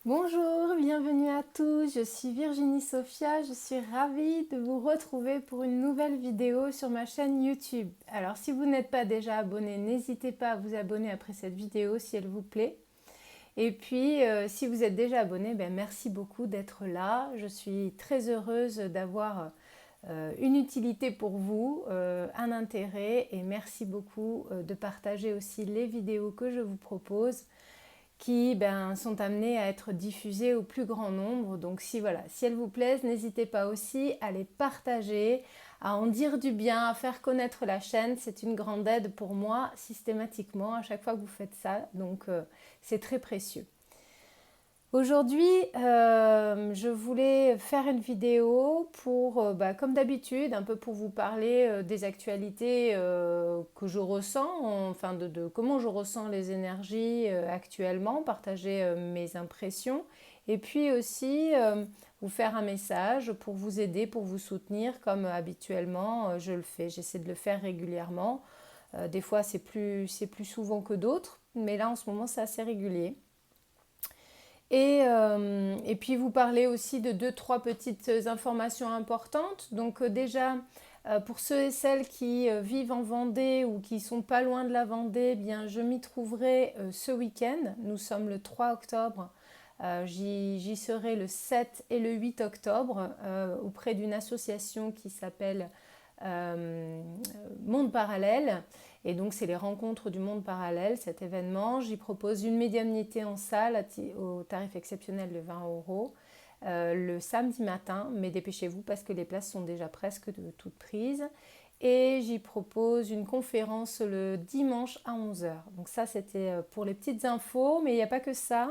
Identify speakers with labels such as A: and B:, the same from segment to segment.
A: Bonjour, bienvenue à tous, je suis Virginie Sophia, je suis ravie de vous retrouver pour une nouvelle vidéo sur ma chaîne YouTube. Alors si vous n'êtes pas déjà abonné, n'hésitez pas à vous abonner après cette vidéo si elle vous plaît. Et puis si vous êtes déjà abonné, merci beaucoup d'être là. Je suis très heureuse d'avoir une utilité pour vous, un intérêt et merci beaucoup de partager aussi les vidéos que je vous propose qui sont amenées à être diffusées au plus grand nombre. Donc si elles vous plaisent, n'hésitez pas aussi à les partager, à en dire du bien, à faire connaître la chaîne. C'est une grande aide pour moi systématiquement à chaque fois que vous faites ça. Donc c'est très précieux. Aujourd'hui, je voulais faire une vidéo pour, comme d'habitude, un peu pour vous parler des actualités que je ressens, enfin de comment je ressens les énergies actuellement, partager mes impressions, et puis aussi vous faire un message pour vous aider, pour vous soutenir, comme habituellement je le fais. J'essaie de le faire régulièrement. Des fois, c'est plus souvent que d'autres, mais là, en ce moment, c'est assez régulier. Et puis vous parlez aussi de deux, trois petites informations importantes. Donc déjà, pour ceux et celles qui vivent en Vendée ou qui sont pas loin de la Vendée, eh bien je m'y trouverai ce week-end. Nous sommes le 3 octobre. J'y serai le 7 et le 8 octobre auprès d'une association qui s'appelle euh, Monde Parallèle. Et donc, c'est les rencontres du monde parallèle, cet événement. J'y propose une médiumnité en salle au tarif exceptionnel de 20 euros le samedi matin, mais dépêchez-vous parce que les places sont déjà presque de toutes prises. Et j'y propose une conférence le dimanche à 11 heures. Donc ça, c'était pour les petites infos, mais il n'y a pas que ça.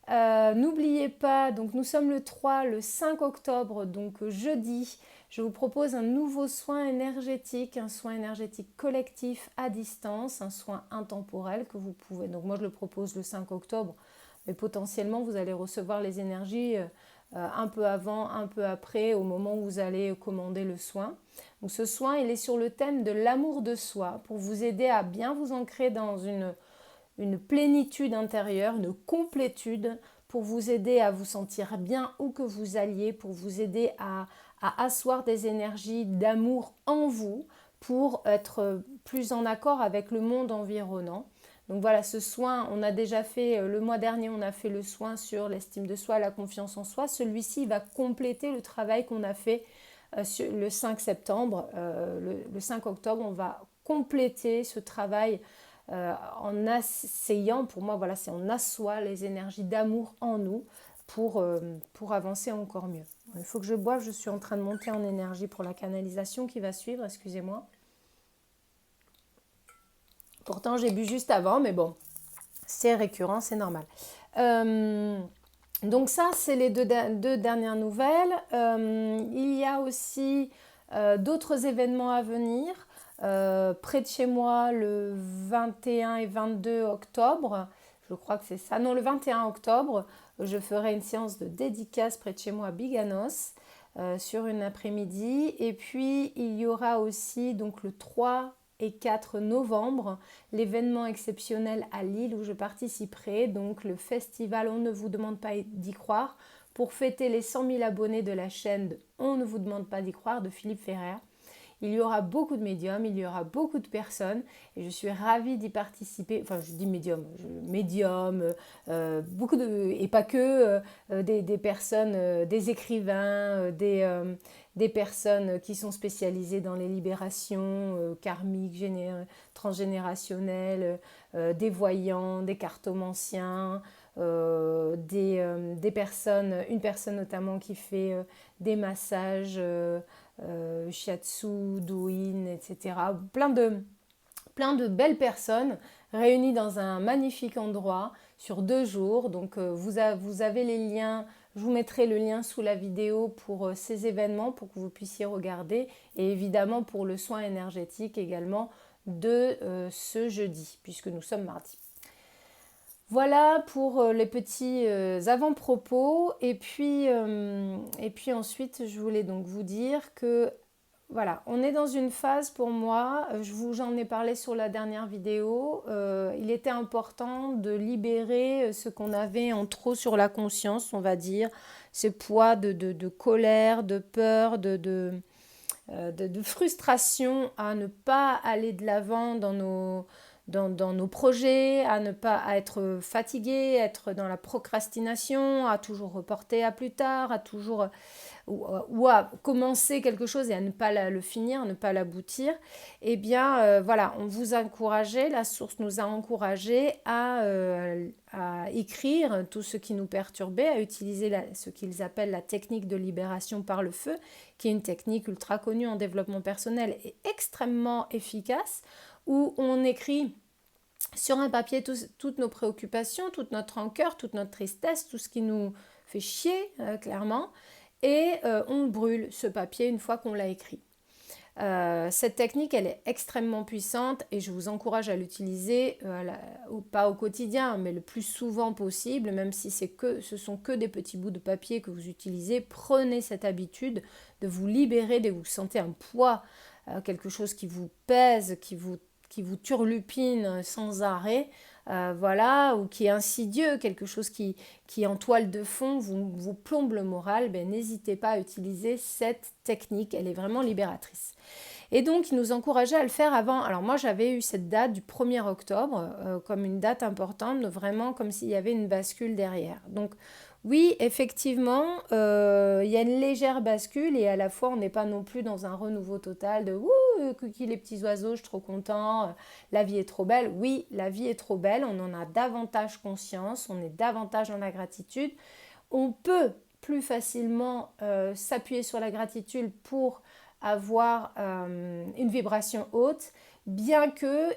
A: N'oubliez pas, donc nous sommes le 3, le 5 octobre, donc jeudi, je vous propose un nouveau soin énergétique, un soin énergétique collectif à distance, un soin intemporel que vous pouvez, donc moi je le propose le 5 octobre, mais potentiellement vous allez recevoir les énergies un peu avant, un peu après, au moment où vous allez commander le soin. Donc ce soin, il est sur le thème de l'amour de soi, pour vous aider à bien vous ancrer dans une plénitude intérieure, une complétude pour vous aider à vous sentir bien où que vous alliez, pour vous aider à asseoir des énergies d'amour en vous, pour être plus en accord avec le monde environnant. Donc voilà, ce soin, on a déjà fait, le mois dernier, on a fait le soin sur l'estime de soi, la confiance en soi. Celui-ci va compléter le travail qu'on a fait le 5 septembre. Le 5 octobre, on va compléter ce travail en asseyant, pour moi, voilà, c'est on assoit les énergies d'amour en nous pour avancer encore mieux. Il faut que je boive, je suis en train de monter en énergie pour la canalisation qui va suivre, excusez-moi. Pourtant, j'ai bu juste avant, mais bon, c'est récurrent, c'est normal. Euh, donc ça, c'est les deux dernières nouvelles. Il y a aussi d'autres événements à venir. Près de chez moi, le 21 et 22 octobre, je crois que c'est ça. Non, le 21 octobre, je ferai une séance de dédicace près de chez moi à Biganos sur une après-midi. Et puis, il y aura aussi donc le 3 et 4 novembre, l'événement exceptionnel à Lille où je participerai, donc le festival On ne vous demande pas d'y croire, pour fêter les 100 000 abonnés de la chaîne On ne vous demande pas d'y croire de Philippe Ferrer. Il y aura beaucoup de médiums, il y aura beaucoup de personnes et je suis ravie d'y participer. Enfin, je dis médium, beaucoup de, et pas que, des personnes, des écrivains, des personnes qui sont spécialisées dans les libérations karmiques, transgénérationnelles, des voyants, des cartomanciens, des personnes, une personne notamment qui fait des massages shiatsu, douyin, etc. Plein de belles personnes réunies dans un magnifique endroit sur 2 jours. Donc vous avez les liens, je vous mettrai le lien sous la vidéo pour ces événements pour que vous puissiez regarder et évidemment pour le soin énergétique également de ce jeudi puisque nous sommes mardi. Voilà pour les petits avant-propos et puis ensuite je voulais donc vous dire que voilà, on est dans une phase pour moi, j'en ai parlé sur la dernière vidéo, il était important de libérer ce qu'on avait en trop sur la conscience, on va dire, ce poids de colère, de peur, de frustration à ne pas aller de l'avant dans nos projets, à ne pas à être fatigué, être dans la procrastination, à toujours reporter à plus tard, à toujours ou à commencer quelque chose et à ne pas le finir, à ne pas l'aboutir, eh bien voilà, on vous a encouragé, la source nous a encouragé à écrire tout ce qui nous perturbait, à utiliser ce qu'ils appellent la technique de libération par le feu, qui est une technique ultra connue en développement personnel et extrêmement efficace, où on écrit sur un papier toutes nos préoccupations, toute notre rancœur, toute notre tristesse, tout ce qui nous fait chier, clairement, et on brûle ce papier une fois qu'on l'a écrit. Cette technique, elle est extrêmement puissante et je vous encourage à l'utiliser, pas au quotidien, mais le plus souvent possible, même si ce sont que des petits bouts de papier que vous utilisez. Prenez cette habitude de vous libérer dès que vous sentez un poids, quelque chose qui vous pèse, qui vous turlupine sans arrêt, voilà, ou qui est insidieux, quelque chose qui en toile de fond vous plombe le moral, ben, n'hésitez pas à utiliser cette technique, elle est vraiment libératrice. Et donc, il nous encourageait à le faire avant. Alors moi, j'avais eu cette date du 1er octobre comme une date importante, vraiment comme s'il y avait une bascule derrière. Donc, oui, effectivement, il y a une légère bascule et à la fois, on n'est pas non plus dans un renouveau total de « Ouh, coucou les petits oiseaux, je suis trop content, la vie est trop belle ». Oui, la vie est trop belle, on en a davantage conscience, on est davantage dans la gratitude. On peut plus facilement s'appuyer sur la gratitude pour avoir une vibration haute, bien que,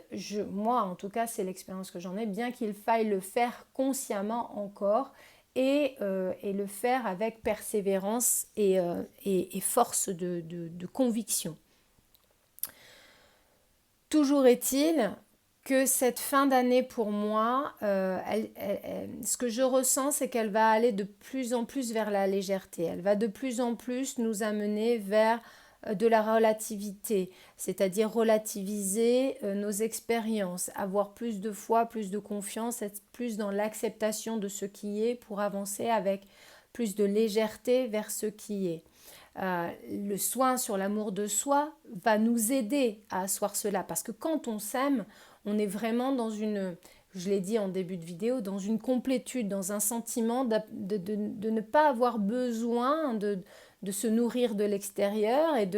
A: moi en tout cas c'est l'expérience que j'en ai, bien qu'il faille le faire consciemment encore et le faire avec persévérance et force de conviction. Toujours est-il que cette fin d'année pour moi, ce que je ressens, c'est qu'elle va aller de plus en plus vers la légèreté. Elle va de plus en plus nous amener vers de la relativité, c'est-à-dire relativiser nos expériences, avoir plus de foi, plus de confiance, être plus dans l'acceptation de ce qui est pour avancer avec plus de légèreté vers ce qui est. Le soin sur l'amour de soi va nous aider à asseoir cela, parce que quand on s'aime, on est vraiment dans une, je l'ai dit en début de vidéo, dans une complétude, dans un sentiment de ne pas avoir besoin de se nourrir de l'extérieur et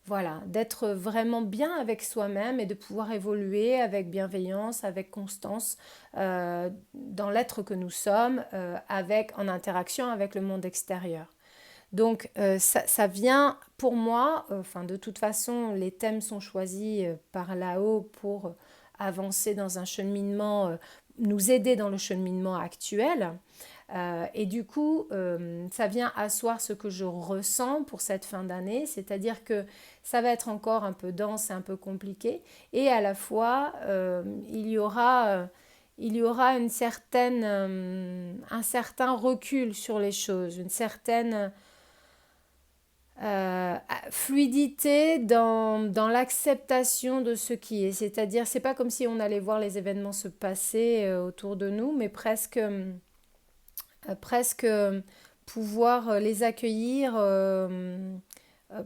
A: voilà, d'être vraiment bien avec soi-même et de pouvoir évoluer avec bienveillance, avec constance dans l'être que nous sommes, en interaction avec le monde extérieur. Donc ça vient pour moi, de toute façon les thèmes sont choisis par là-haut pour avancer dans un cheminement, nous aider dans le cheminement actuel. Et du coup, ça vient asseoir ce que je ressens pour cette fin d'année, c'est-à-dire que ça va être encore un peu dense et un peu compliqué, et à la fois, il y aura un certain recul sur les choses, une certaine fluidité dans l'acceptation de ce qui est. C'est-à-dire, c'est pas comme si on allait voir les événements se passer autour de nous, mais presque pouvoir les accueillir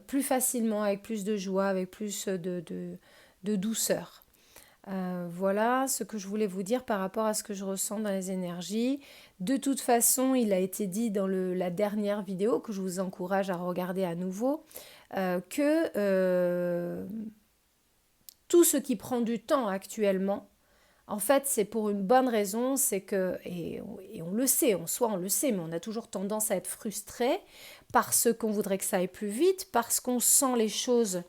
A: plus facilement, avec plus de joie, avec plus de douceur. Voilà ce que je voulais vous dire par rapport à ce que je ressens dans les énergies. De toute façon, il a été dit dans la dernière vidéo, que je vous encourage à regarder à nouveau, que tout ce qui prend du temps actuellement, en fait, c'est pour une bonne raison, c'est que, et on le sait, en soi on le sait, mais on a toujours tendance à être frustré parce qu'on voudrait que ça aille plus vite, parce qu'on sent les choses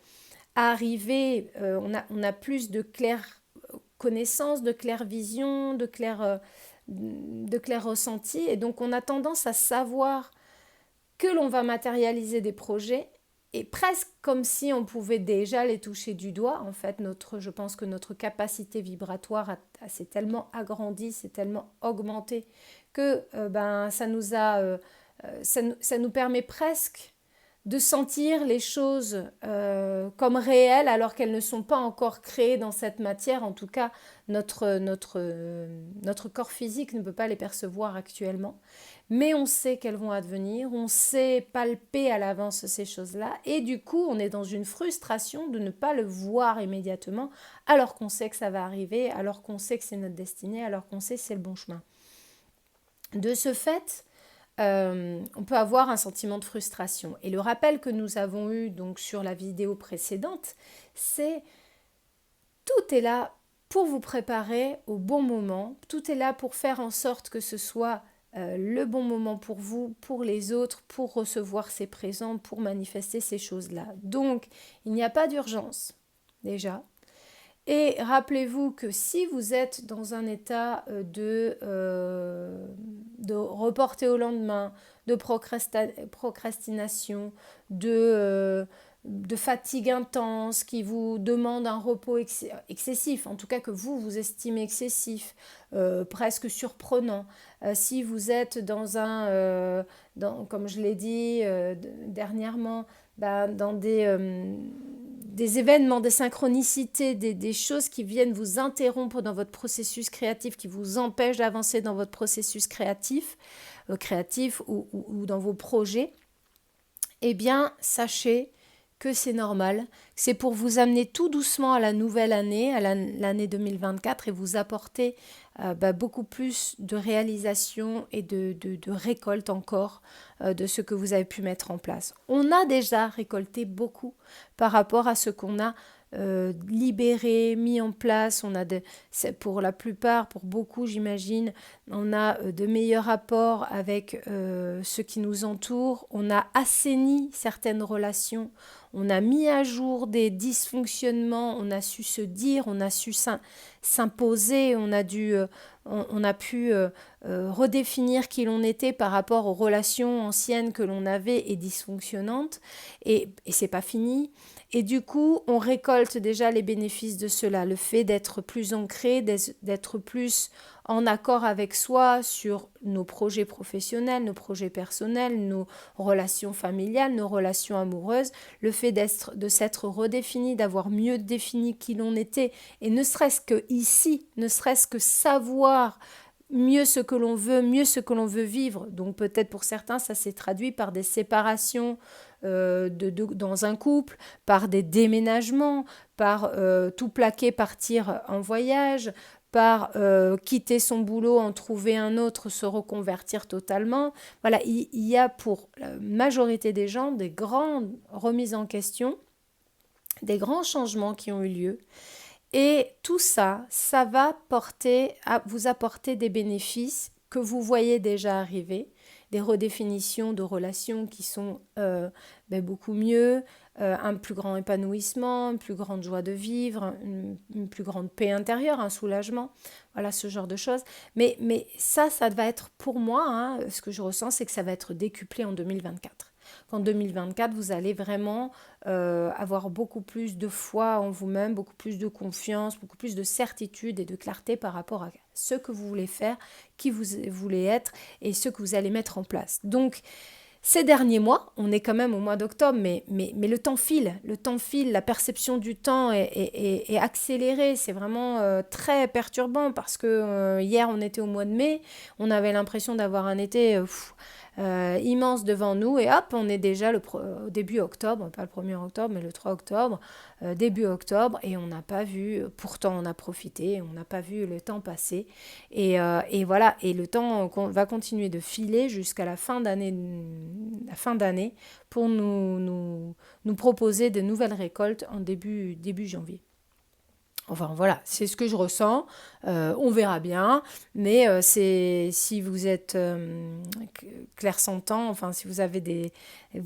A: arriver, on a plus de clair connaissance, de claire vision, de clair ressenti, et donc on a tendance à savoir que l'on va matérialiser des projets, et presque comme si on pouvait déjà les toucher du doigt. En fait, je pense que notre capacité vibratoire s'est tellement agrandie, s'est tellement augmentée, que ça nous permet presque de sentir les choses comme réelles alors qu'elles ne sont pas encore créées dans cette matière. En tout cas, notre corps physique ne peut pas les percevoir actuellement. Mais on sait qu'elles vont advenir, on sait palper à l'avance ces choses-là. Et du coup, on est dans une frustration de ne pas le voir immédiatement alors qu'on sait que ça va arriver, alors qu'on sait que c'est notre destinée, alors qu'on sait que c'est le bon chemin. De ce fait, on peut avoir un sentiment de frustration. Et le rappel que nous avons eu donc sur la vidéo précédente, c'est tout est là pour vous préparer au bon moment, tout est là pour faire en sorte que ce soit le bon moment pour vous, pour les autres, pour recevoir ces présents, pour manifester ces choses-là. Donc, il n'y a pas d'urgence, déjà. Et rappelez-vous que si vous êtes dans un état de reporter au lendemain, de procrastination, de fatigue intense, qui vous demande un repos excessif, en tout cas que vous estimez excessif, presque surprenant, si vous êtes comme je l'ai dit dernièrement, dans des événements, des synchronicités, des choses qui viennent vous interrompre dans votre processus créatif, qui vous empêchent d'avancer dans votre processus créatif ou dans vos projets, eh bien, sachez que c'est normal, c'est pour vous amener tout doucement à la nouvelle année, à l'année 2024 et vous apporter beaucoup plus de réalisation et de récolte encore de ce que vous avez pu mettre en place. On a déjà récolté beaucoup par rapport à ce qu'on a libéré, mis en place. Pour la plupart, pour beaucoup j'imagine, on a de meilleurs rapports avec ceux qui nous entourent, on a assaini certaines relations, on a mis à jour des dysfonctionnements, on a su se dire, on a su s'imposer, on a pu redéfinir qui l'on était par rapport aux relations anciennes que l'on avait et dysfonctionnantes, et c'est pas fini. Et du coup, on récolte déjà les bénéfices de cela, le fait d'être plus ancré, d'être plus en accord avec soi sur nos projets professionnels, nos projets personnels, nos relations familiales, nos relations amoureuses, le fait de s'être redéfini, d'avoir mieux défini qui l'on était, et ne serait-ce que ici, ne serait-ce que savoir mieux ce que l'on veut, mieux ce que l'on veut vivre. Donc peut-être pour certains, ça s'est traduit par des séparations dans un couple, par des déménagements, par tout plaquer, partir en voyage, par quitter son boulot, en trouver un autre, se reconvertir totalement. Voilà, il y a pour la majorité des gens des grandes remises en question, des grands changements qui ont eu lieu. Et tout ça, ça va vous apporter des bénéfices que vous voyez déjà arriver, des redéfinitions de relations qui sont beaucoup mieux, un plus grand épanouissement, une plus grande joie de vivre, une plus grande paix intérieure, un soulagement, voilà ce genre de choses. Mais ça va être pour moi, ce que je ressens, c'est que ça va être décuplé en 2024. Qu'en 2024, vous allez vraiment avoir beaucoup plus de foi en vous-même, beaucoup plus de confiance, beaucoup plus de certitude et de clarté par rapport à ce que vous voulez faire, qui vous voulez être et ce que vous allez mettre en place. Donc, ces derniers mois, on est quand même au mois d'octobre, mais le temps file, la perception du temps est accélérée, c'est vraiment très perturbant parce que hier on était au mois de mai, on avait l'impression d'avoir un été immense devant nous et hop, on est déjà au début octobre, pas le 1er octobre, mais le 3 octobre, début octobre, et on n'a pas vu, pourtant on a profité, on n'a pas vu le temps passer, et voilà, et le temps va continuer de filer jusqu'à la fin d'année pour nous proposer de nouvelles récoltes en début janvier. Enfin voilà, c'est ce que je ressens, on verra bien, mais si vous êtes clairsentant, enfin si vous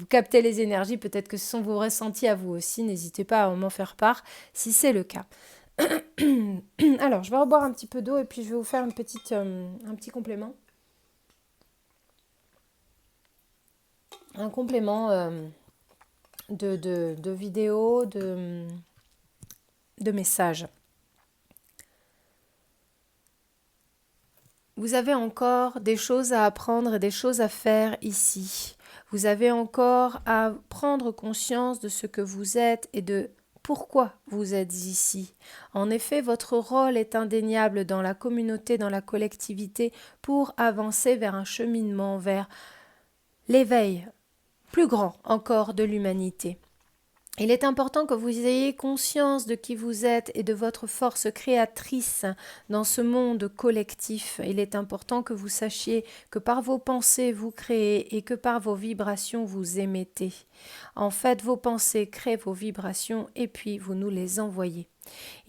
A: captez les énergies, peut-être que ce sont vos ressentis à vous aussi, n'hésitez pas à m'en faire part si c'est le cas. Alors, je vais reboire un petit peu d'eau et puis je vais vous faire un petit complément. Un complément de vidéo, de messages. Vous avez encore des choses à apprendre et des choses à faire ici. Vous avez encore à prendre conscience de ce que vous êtes et de pourquoi vous êtes ici. En effet, votre rôle est indéniable dans la communauté, dans la collectivité, pour avancer vers un cheminement, vers l'éveil plus grand encore de l'humanité. Il est important que vous ayez conscience de qui vous êtes et de votre force créatrice dans ce monde collectif. Il est important que vous sachiez que par vos pensées vous créez et que par vos vibrations vous émettez. En fait, vos pensées créent vos vibrations et puis vous nous les envoyez.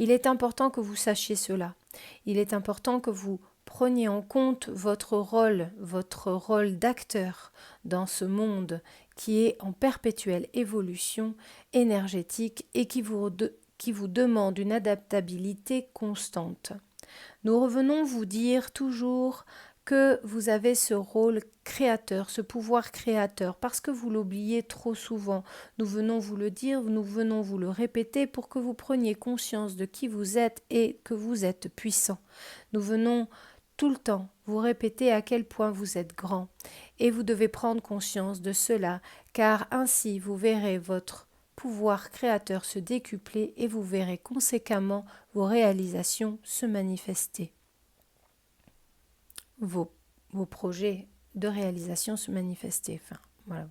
A: Il est important que vous sachiez cela. Il est important que vous preniez en compte votre rôle d'acteur dans ce monde qui est en perpétuelle évolution énergétique et qui vous demande une adaptabilité constante. Nous revenons vous dire toujours que vous avez ce rôle créateur, ce pouvoir créateur, parce que vous l'oubliez trop souvent. Nous venons vous le dire, nous venons vous le répéter pour que vous preniez conscience de qui vous êtes et que vous êtes puissant. Nous venons tout le temps vous répéter à quel point vous êtes grand et vous devez prendre conscience de cela, car ainsi vous verrez votre pouvoir créateur se décupler et vous verrez conséquemment vos réalisations se manifester. Vos projets de réalisation se manifester. Enfin, voilà.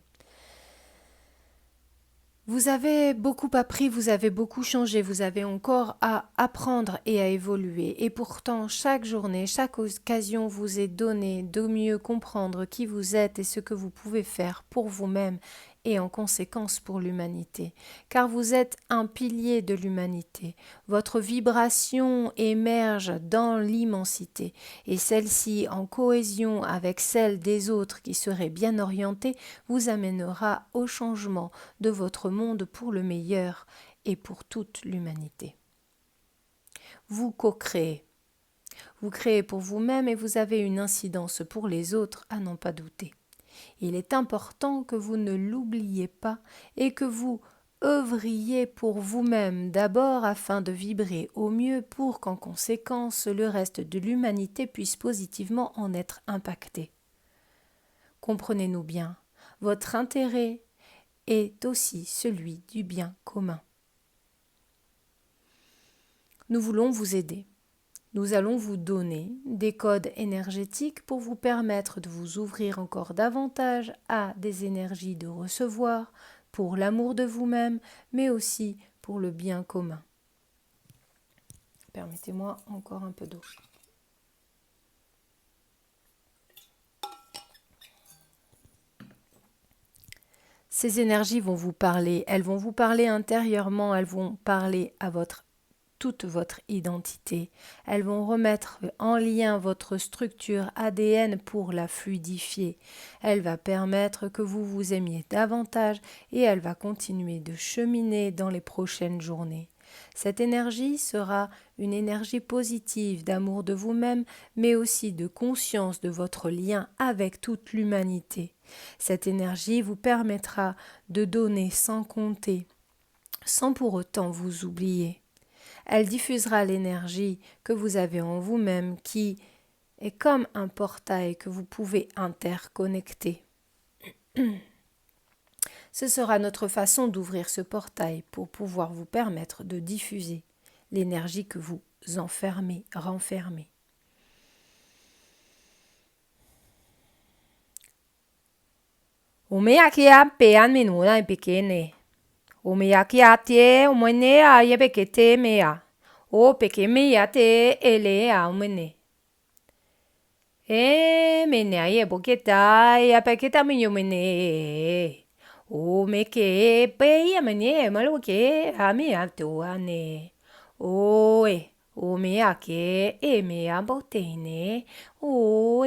A: Vous avez beaucoup appris, vous avez beaucoup changé, vous avez encore à apprendre et à évoluer. Et pourtant, chaque journée, chaque occasion vous est donnée de mieux comprendre qui vous êtes et ce que vous pouvez faire pour vous-même et en conséquence pour l'humanité. Car vous êtes un pilier de l'humanité. Votre vibration émerge dans l'immensité et celle-ci, en cohésion avec celle des autres qui seraient bien orientées, vous amènera au changement de votre monde pour le meilleur et pour toute l'humanité. Vous co-créez. Vous créez pour vous-même et vous avez une incidence pour les autres, à n'en pas douter. Il est important que vous ne l'oubliez pas et que vous œuvriez pour vous-même d'abord afin de vibrer au mieux pour qu'en conséquence le reste de l'humanité puisse positivement en être impacté. Comprenez-nous bien, votre intérêt est aussi celui du bien commun. Nous voulons vous aider. Nous allons vous donner des codes énergétiques pour vous permettre de vous ouvrir encore davantage à des énergies de recevoir, pour l'amour de vous-même, mais aussi pour le bien commun. Permettez-moi encore un peu d'eau. Ces énergies vont vous parler, elles vont vous parler intérieurement, elles vont parler à toute votre identité. Elles vont remettre en lien votre structure ADN pour la fluidifier. Elle va permettre que vous vous aimiez davantage et elle va continuer de cheminer dans les prochaines journées. Cette énergie sera une énergie positive d'amour de vous-même, mais aussi de conscience de votre lien avec toute l'humanité. Cette énergie vous permettra de donner sans compter, sans pour autant vous oublier. Elle diffusera l'énergie que vous avez en vous-même qui est comme un portail que vous pouvez interconnecter. Ce sera notre façon d'ouvrir ce portail pour pouvoir vous permettre de diffuser l'énergie que vous renfermez. Umeakia pean menuna pequene. Umeakia tie umenea ye pekete mea. O pekemea te elea umene. Menea ye poketa ya peketa mene. O meke pe ya mene maluke amea tuane. O meake mea botene. O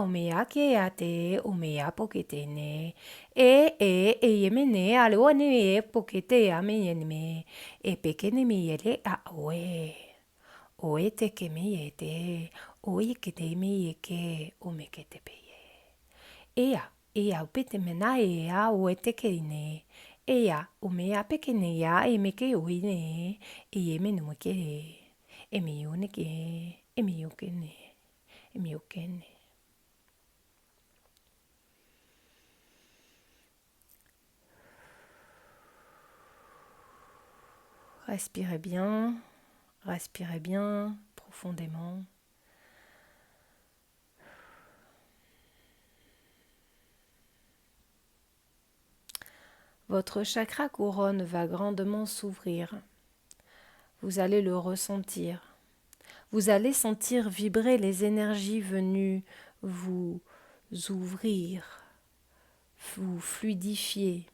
A: meake ate o mea poketene. Ye mene aluane pokete ameneme. Pekene miele a oe. Oe te ke meyete. Oe ke te meyeke o meke te peye. Ea upete mena o te keine. O mea pekene meke uine. Menu ke. Miune ke. Miukene. Miukene. Respirez bien profondément. Votre chakra couronne va grandement s'ouvrir. Vous allez le ressentir. Vous allez sentir vibrer les énergies venues vous ouvrir, vous fluidifier,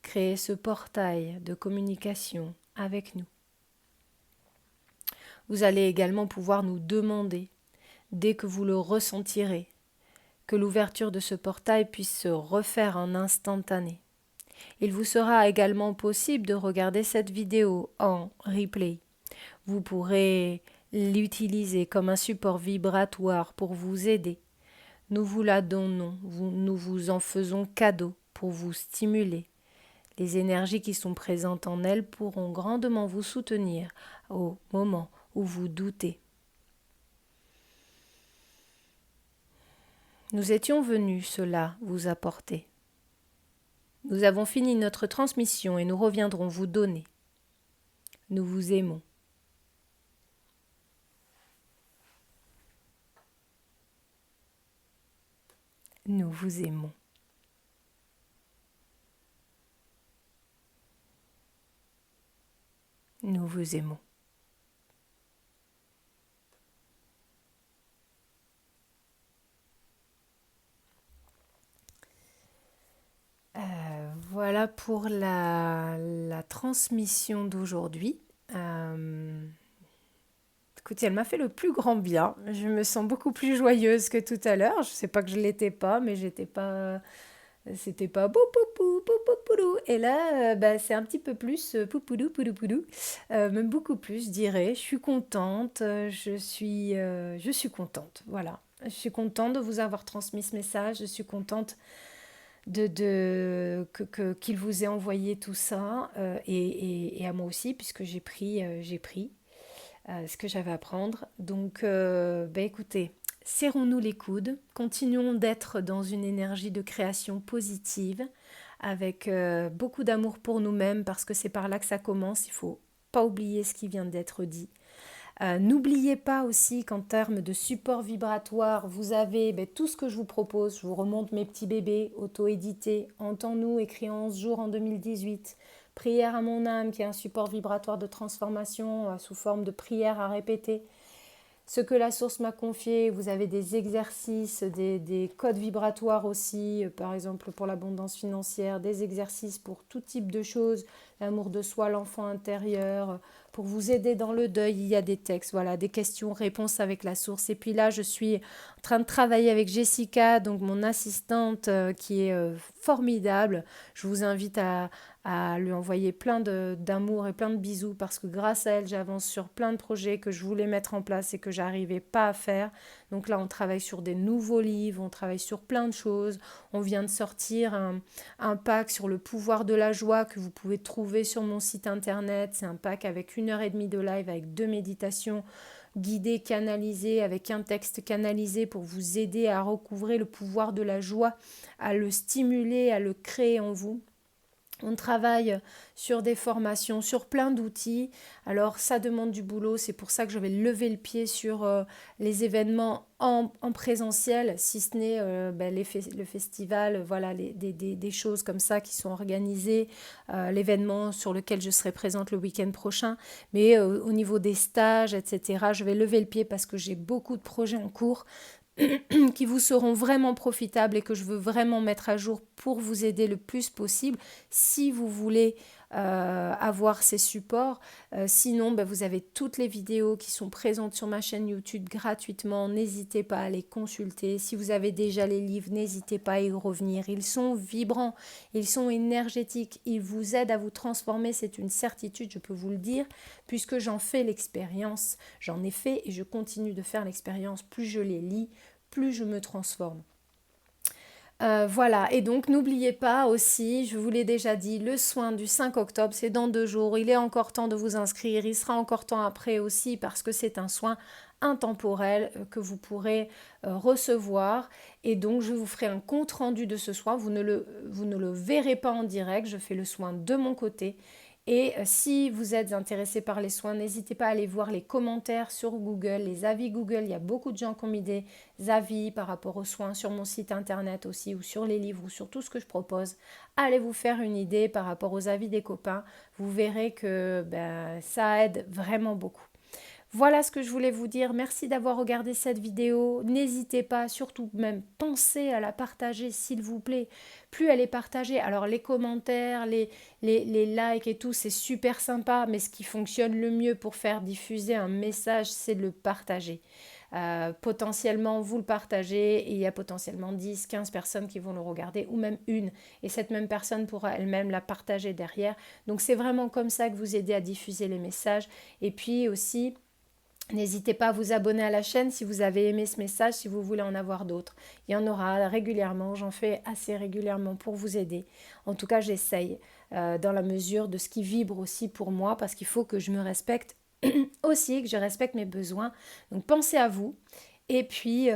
A: créer ce portail de communication avec nous. Vous allez également pouvoir nous demander, dès que vous le ressentirez, que l'ouverture de ce portail puisse se refaire en instantané. Il vous sera également possible de regarder cette vidéo en replay. Vous pourrez l'utiliser comme un support vibratoire pour vous aider. Nous vous la donnons, nous vous en faisons cadeau pour vous stimuler. Les énergies qui sont présentes en elle pourront grandement vous soutenir au moment où vous doutez. Nous étions venus cela vous apporter. Nous avons fini notre transmission et nous reviendrons vous donner. Nous vous aimons. Nous vous aimons. Nous vous aimons. Voilà pour la transmission d'aujourd'hui. Écoutez, elle m'a fait le plus grand bien. Je me sens beaucoup plus joyeuse que tout à l'heure. Je ne sais pas que je ne l'étais pas, mais j'étais pas... C'était pas poupoupou, poupoupou. Et là, c'est un petit peu plus poupoudou, poudou, poudou. Même beaucoup plus, je dirais. Je suis contente. Je suis contente. Voilà. Je suis contente de vous avoir transmis ce message. Je suis contente qu'il vous ait envoyé tout ça. Et à moi aussi, puisque j'ai pris ce que j'avais à prendre. Donc, écoutez, serrons-nous les coudes, continuons d'être dans une énergie de création positive, avec beaucoup d'amour pour nous-mêmes, parce que c'est par là que ça commence, il ne faut pas oublier ce qui vient d'être dit. N'oubliez pas aussi qu'en termes de support vibratoire, vous avez tout ce que je vous propose. Je vous remonte mes petits bébés auto-édités, Entends-nous, écrit en 11 jours en 2018. Prière à mon âme, qui est un support vibratoire de transformation sous forme de prière à répéter. Ce que la source m'a confié, vous avez des exercices, des codes vibratoires aussi, par exemple pour l'abondance financière, des exercices pour tout type de choses, l'amour de soi, l'enfant intérieur, pour vous aider dans le deuil, il y a des textes, voilà, des questions-réponses avec la source. Et puis là, je suis en train de travailler avec Jessica, donc mon assistante qui est formidable. Je vous invite à lui envoyer plein d'amour et plein de bisous parce que grâce à elle, j'avance sur plein de projets que je voulais mettre en place et que j'arrivais pas à faire. Donc là, on travaille sur des nouveaux livres, on travaille sur plein de choses. On vient de sortir un pack sur le pouvoir de la joie que vous pouvez trouver sur mon site internet. C'est un pack avec 1h30 de live, avec 2 méditations guidées, canalisées, avec un texte canalisé pour vous aider à recouvrer le pouvoir de la joie, à le stimuler, à le créer en vous. On travaille sur des formations, sur plein d'outils. Alors ça demande du boulot, c'est pour ça que je vais lever le pied sur les événements en présentiel, si ce n'est le festival, voilà, des choses comme ça qui sont organisées, l'événement sur lequel je serai présente le week-end prochain. Mais au niveau des stages, etc., je vais lever le pied parce que j'ai beaucoup de projets en cours qui vous seront vraiment profitables et que je veux vraiment mettre à jour pour vous aider le plus possible si vous voulez avoir ces supports. Sinon, vous avez toutes les vidéos qui sont présentes sur ma chaîne YouTube gratuitement. N'hésitez pas à les consulter. Si vous avez déjà les livres, n'hésitez pas à y revenir. Ils sont vibrants, ils sont énergétiques, ils vous aident à vous transformer. C'est une certitude, je peux vous le dire, puisque j'en fais l'expérience. J'en ai fait et je continue de faire l'expérience. Plus je les lis, plus je me transforme. Voilà, et donc n'oubliez pas aussi, je vous l'ai déjà dit, le soin du 5 octobre, c'est dans 2 jours, il est encore temps de vous inscrire, il sera encore temps après aussi parce que c'est un soin intemporel que vous pourrez recevoir et donc je vous ferai un compte rendu de ce soin, vous ne le verrez pas en direct, je fais le soin de mon côté Et si vous êtes intéressé par les soins, n'hésitez pas à aller voir les commentaires sur Google, les avis Google. Il y a beaucoup de gens qui ont mis des avis par rapport aux soins sur mon site internet aussi, ou sur les livres, ou sur tout ce que je propose. Allez vous faire une idée par rapport aux avis des copains. Vous verrez que ça aide vraiment beaucoup. Voilà ce que je voulais vous dire. Merci d'avoir regardé cette vidéo. N'hésitez pas, surtout même pensez à la partager s'il vous plaît. Plus elle est partagée, alors les commentaires, les likes et tout, c'est super sympa, mais ce qui fonctionne le mieux pour faire diffuser un message, c'est de le partager. Potentiellement, vous le partagez et il y a potentiellement 10, 15 personnes qui vont le regarder ou même une. Et cette même personne pourra elle-même la partager derrière. Donc c'est vraiment comme ça que vous aidez à diffuser les messages. Et puis aussi, n'hésitez pas à vous abonner à la chaîne si vous avez aimé ce message, si vous voulez en avoir d'autres. Il y en aura régulièrement, j'en fais assez régulièrement pour vous aider. En tout cas, j'essaye dans la mesure de ce qui vibre aussi pour moi, parce qu'il faut que je me respecte aussi, que je respecte mes besoins. Donc pensez à vous. Et puis,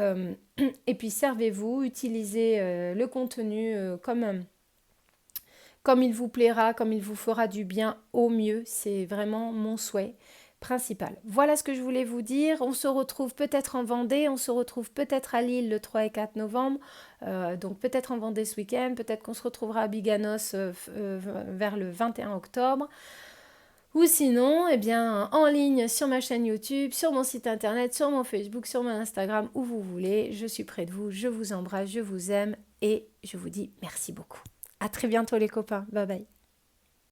A: servez-vous, utilisez le contenu comme il vous plaira, comme il vous fera du bien au mieux. C'est vraiment mon souhait principal. Voilà ce que je voulais vous dire. On se retrouve peut-être en Vendée, on se retrouve peut-être à Lille le 3 et 4 novembre, donc peut-être en Vendée ce week-end, peut-être qu'on se retrouvera à Biganos vers le 21 octobre. Ou sinon, eh bien, en ligne sur ma chaîne YouTube, sur mon site internet, sur mon Facebook, sur mon Instagram, où vous voulez. Je suis près de vous, je vous embrasse, je vous aime et je vous dis merci beaucoup. À très bientôt les copains. Bye bye.